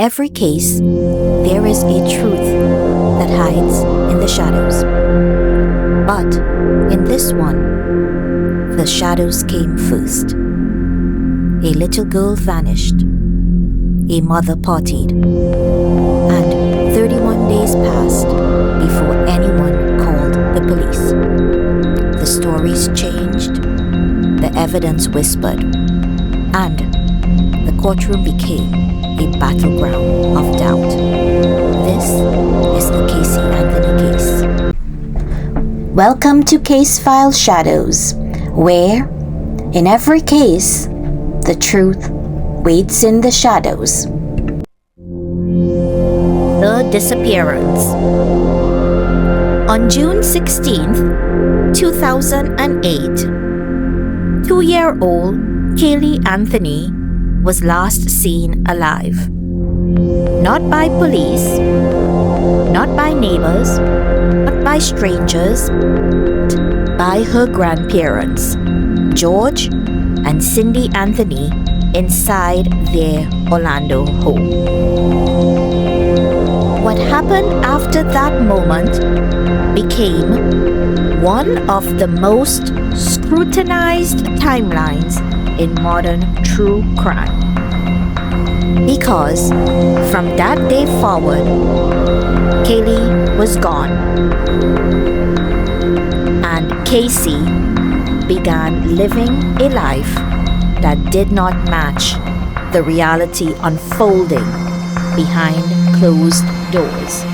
every case, there is a truth that hides in the shadows. But in this one, the shadows came first. A little girl vanished. A mother partied. And 31 days passed before anyone called the police. The stories changed, the evidence whispered, and the courtroom became a battleground of doubt. This is the Casey Anthony case. Welcome to Case File Shadows, where, in every case, the truth waits in the shadows. The disappearance. On June 16th, 2008, 2-year-old Kaylee Anthony was last seen alive. Not by police, not by neighbors, not by strangers, but by her grandparents, George and Cindy Anthony, inside their Orlando home. What happened after that moment became one of the most scrutinized timelines in modern true crime. Because from that day forward, Kaylee was gone. And Casey began living a life that did not match the reality unfolding behind closed doors.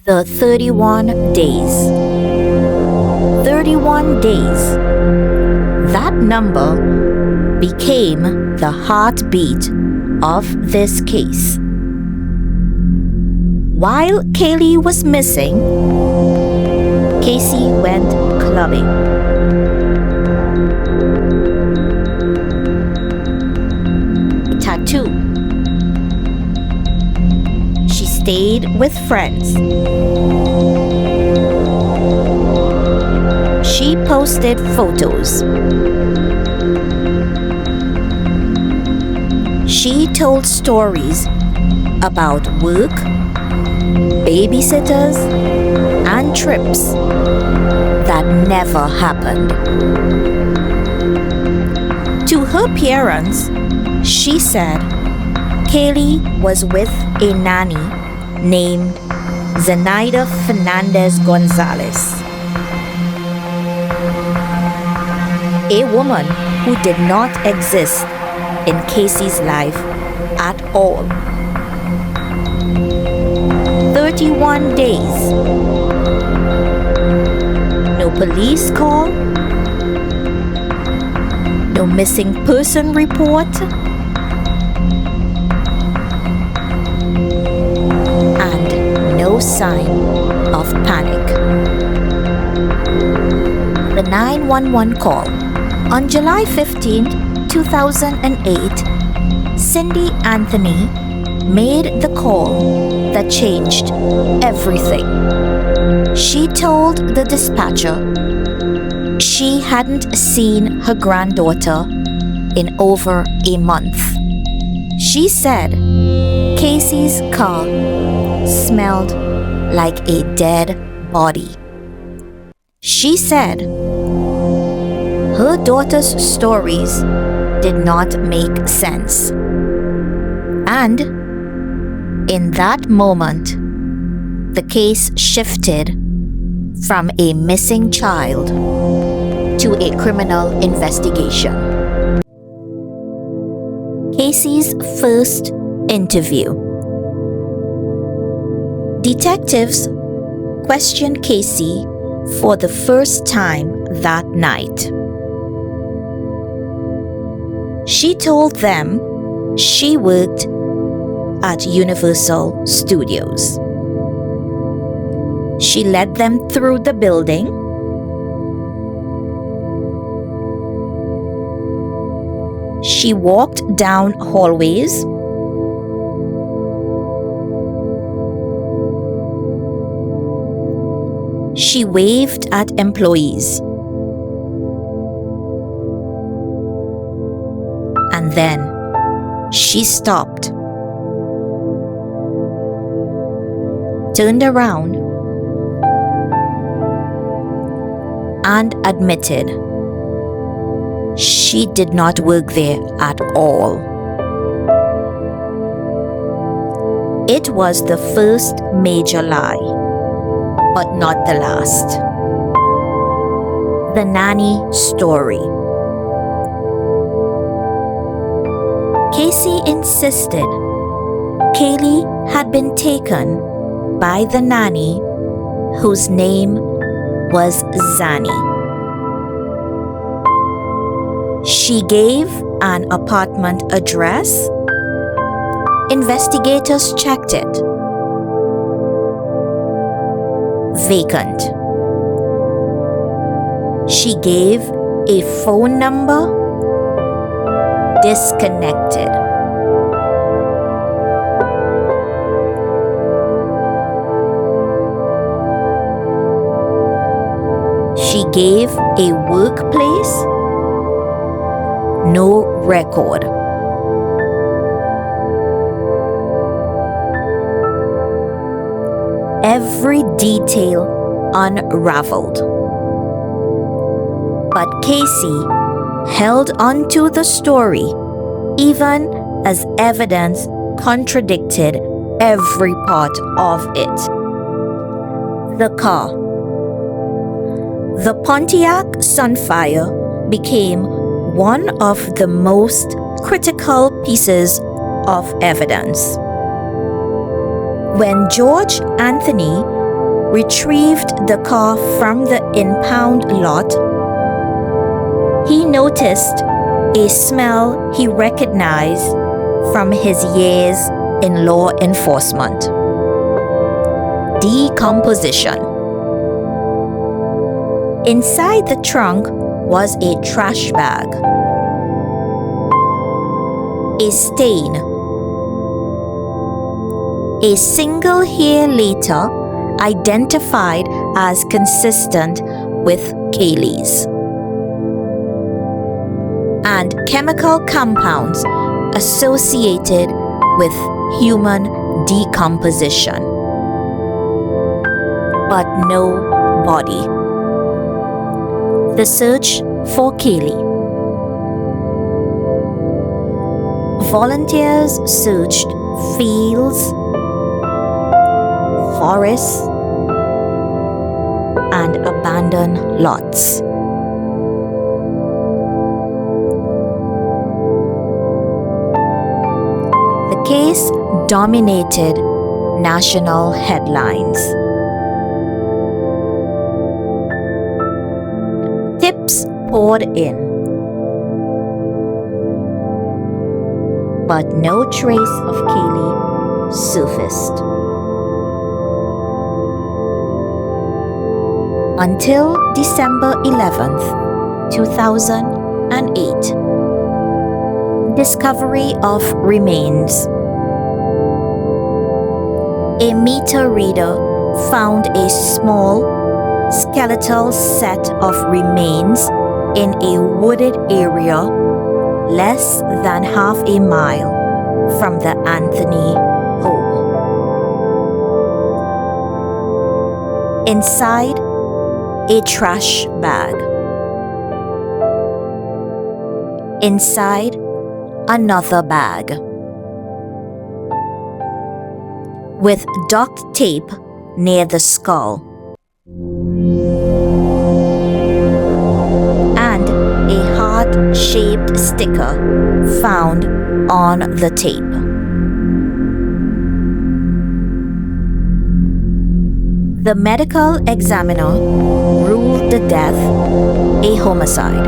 The 31 days. 31 days. That number became the heartbeat of this case. While Kaylee was missing, Casey went clubbing. Tattoo. She stayed with friends. She posted photos. She told stories about work, babysitters, and trips that never happened. To her parents, she said Kaylee was with a nanny named Zenaida Fernandez Gonzalez, a woman who did not exist in Casey's life at all. 31 days. No police call. No missing person report. And no sign of panic. The 911 call. On July 15th, 2008, Cindy Anthony made the call that changed everything. She told the dispatcher she hadn't seen her granddaughter in over a month. She said Casey's car smelled like a dead body. She said her daughter's stories did not make sense. And in that moment, the case shifted from a missing child to a criminal investigation. Casey's first interview. Detectives questioned Casey for the first time that night. She told them she worked at Universal Studios. She led them through the building. She walked down hallways. She waved at employees. And then she stopped turned around and admitted she did not work there at all. It was the first major lie, but not the last. The nanny story. Casey insisted Kaylee had been taken by the nanny whose name was Zanny. She gave an apartment address. Investigators checked it. Vacant. She gave a phone number. Disconnected. She gave a workplace. No record. Every detail unraveled. But Casey held onto the story even as evidence contradicted every part of it. The car. The Pontiac Sunfire became one of the most critical pieces of evidence. When George Anthony retrieved the car from the impound lot, he noticed a smell he recognized from his years in law enforcement. Decomposition. Inside the trunk was a trash bag. A stain. A single hair later identified as consistent with Kaylee's. And chemical compounds associated with human decomposition. But no body. The search for Kaylee. Volunteers searched fields, forests, and abandoned lots. The case dominated national headlines. Tips poured in, but no trace of Kaylee surfaced. Until December 11th, 2008. Discovery of remains. A meter reader found a small skeletal set of remains in a wooded area less than half a mile from the Anthony home. Inside, a trash bag. Inside, another bag with duct tape near the skull and a heart-shaped sticker found on the tape. The medical examiner ruled the death a homicide,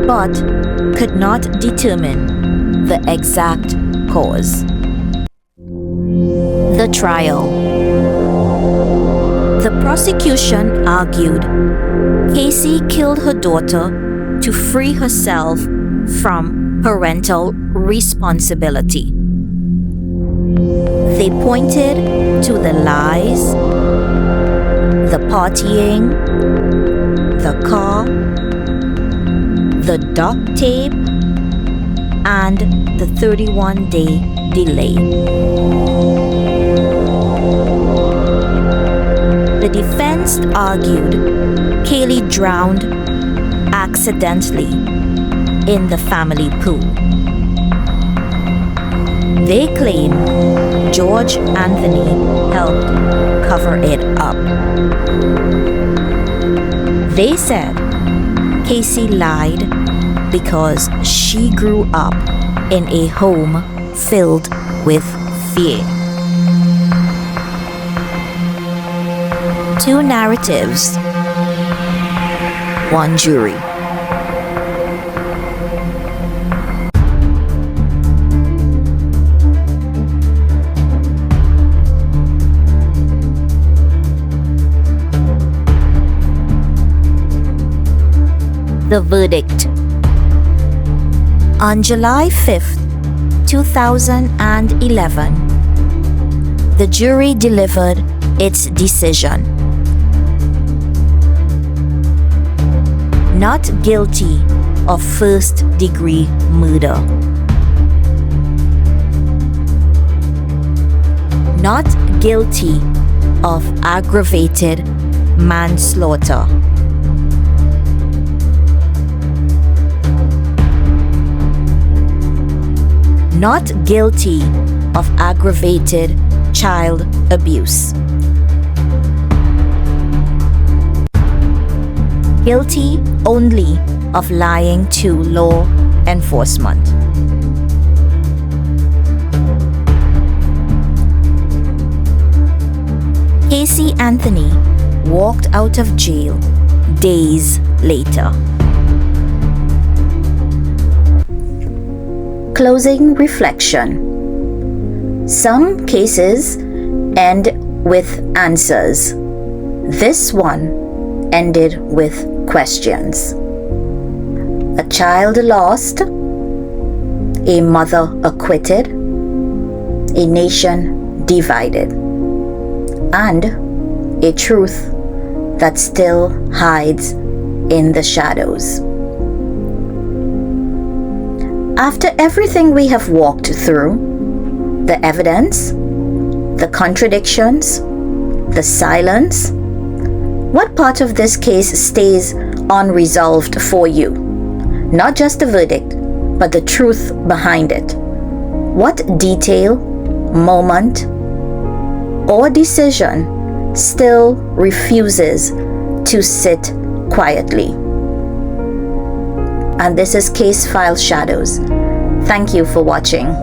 but could not determine the exact cause. The trial. The prosecution argued Casey killed her daughter to free herself from parental responsibility. They pointed to the lies, the partying, the car, the duct tape, and the 31-day delay. The defense argued Kaylee drowned accidentally in the family pool. They claim George Anthony helped cover it up. They said Casey lied because she grew up in a home filled with fear. Two narratives, one jury. The verdict. On July 5th, 2011, the jury delivered its decision. Not guilty of first-degree murder. Not guilty of aggravated manslaughter. Not guilty of aggravated child abuse. Guilty only of lying to law enforcement. Casey Anthony walked out of jail days later. Closing reflection. Some cases end with answers. This one ended with questions. A child lost, a mother acquitted, a nation divided, and a truth that still hides in the shadows. After everything we have walked through, the evidence, the contradictions, the silence, what part of this case stays unresolved for you? Not just the verdict, but the truth behind it. What detail, moment, or decision still refuses to sit quietly? And this is Case File Shadows. Thank you for watching.